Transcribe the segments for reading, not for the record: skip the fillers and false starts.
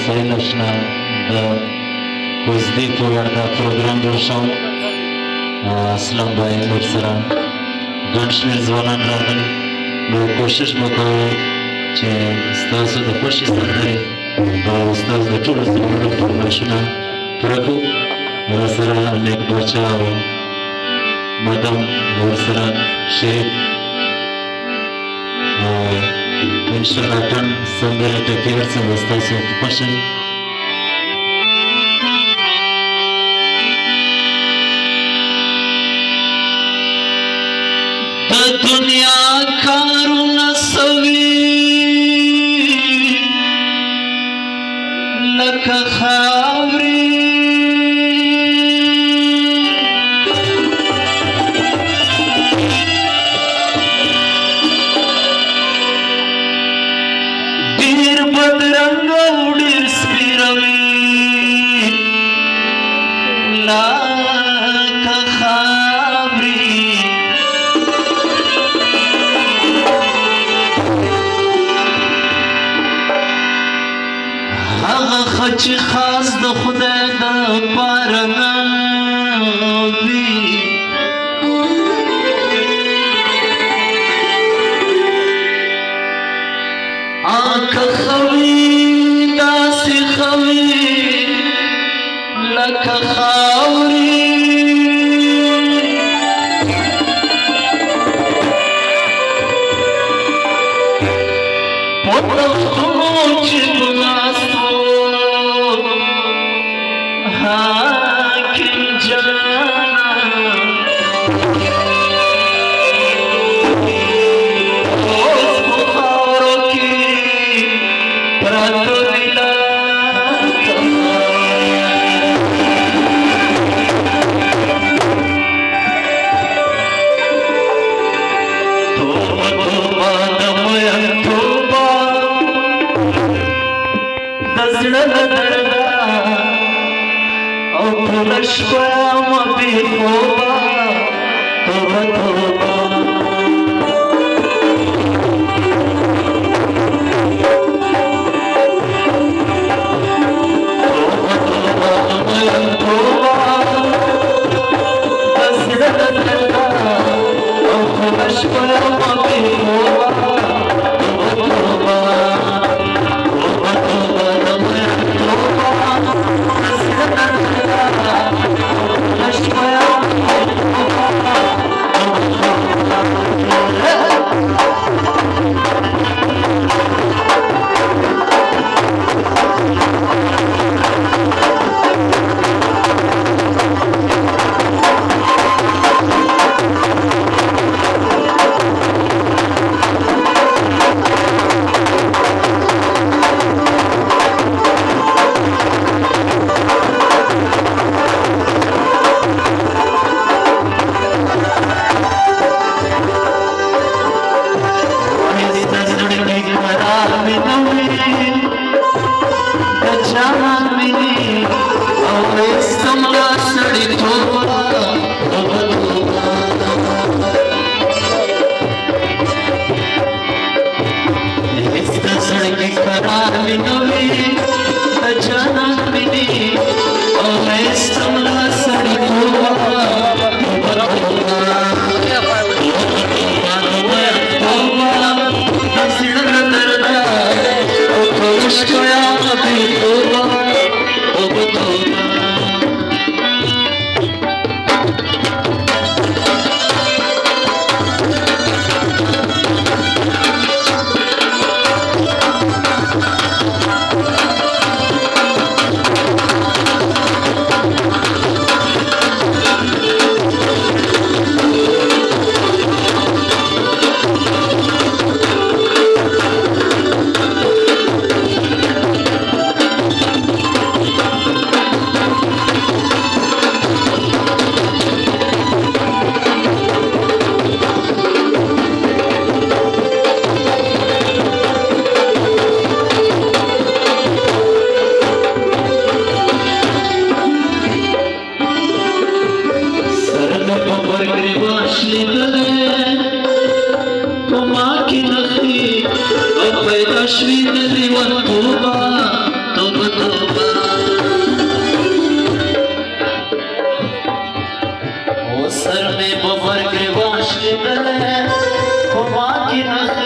سهیل اشنا د کوزدې په وړ دا پروګرام جوړ شوی اسلام بھائی نور سره ګڼ شمېر ځوانان راغلي نو کوشش به کوو چې ستاسو د خوښې سندرې او ستاسو د ټولو ځوانانو فرمایشونه پوره کړو ورسره نیک باچا او مدام ورسره شهید انشاءالله ټول سندرې ټکي هر څه به ستاسو په خوښه وي د دنیا کارونه سوي لکه خاورې ډېر بدرنګه او ډېر سپېره وي لکه خاورې هغه ښه چې خاص د خدای دپاره نه وي که ښه وي داسې ښه وي لکه خاورې په تختونو چې په ناستو حاکم جانا اوس په خاورو کې پراته دي لکه توبه توبه د مین توبه د زړه له درده او ټوله شپه وه بې خوبه توبه توبه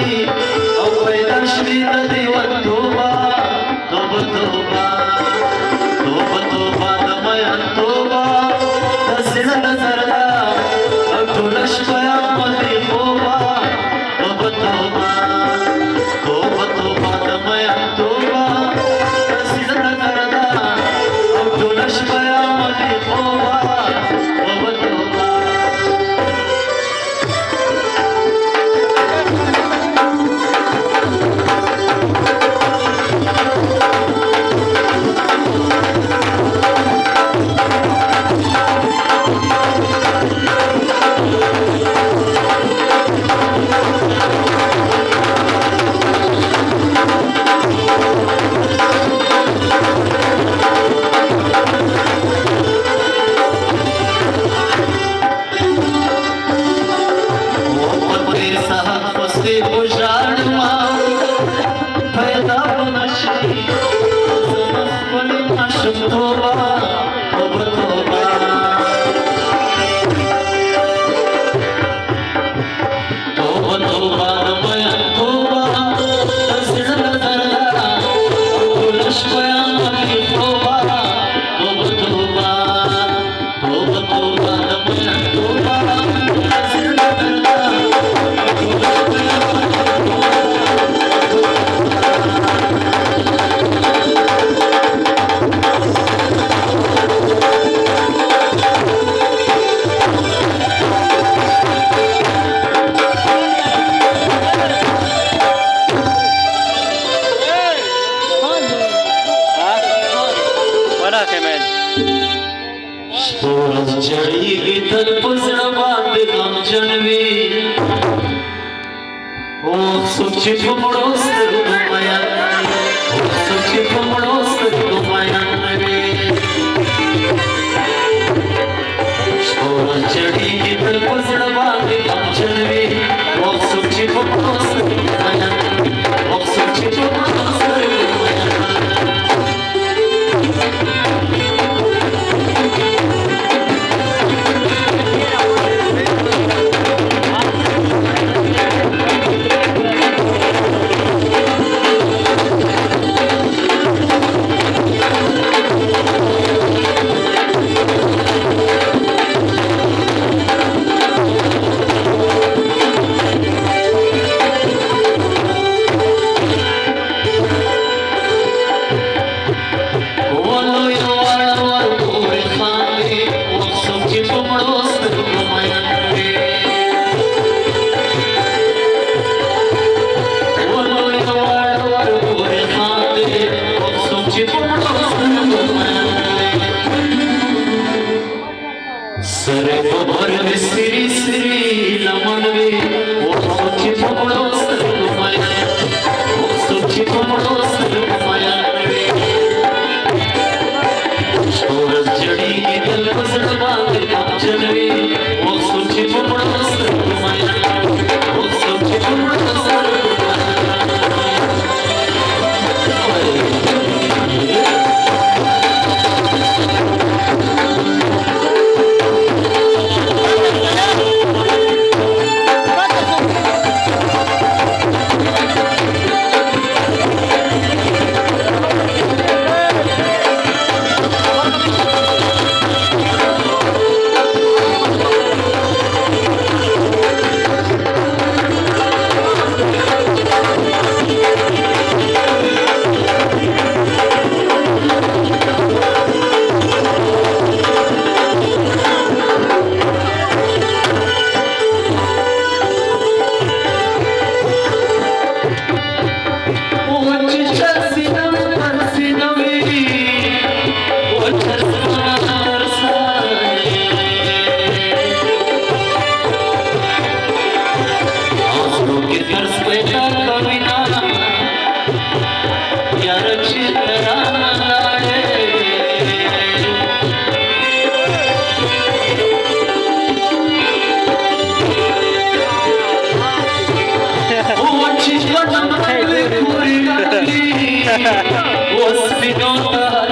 شي او پیدا شوي د دیوان توبه توبه توبه توبه توبه د میان توبه د زړه نظر ده او ټوله شپه عملي خوبه توبه توبه توبه توبه د میان توبه د زړه نظر ده او ټوله شپه عملي خوبه توبه توبه चढ़ी तल पुजड़ बांध गम जनवी ओ सुच फुमड़ो सर गुमाया ओ सुच फुमड़ो सर गुमाया रे ओ चढ़ी तल पुजड़ बांध गम जनवी ओ सुच फुमड़ो सर गुमाया ओ सुच फुमड़ो सर गुमाया सरे गोबर में सिरी सिरी लमन में वो सोची पकड़ो सर गुमाया वो सोची पकड़ो सर गुमाया और जड़ी की दिल पसड़ बांध जनवी वो सोची पकड़ो सर गुमाया वो सोची पकड़ो सर was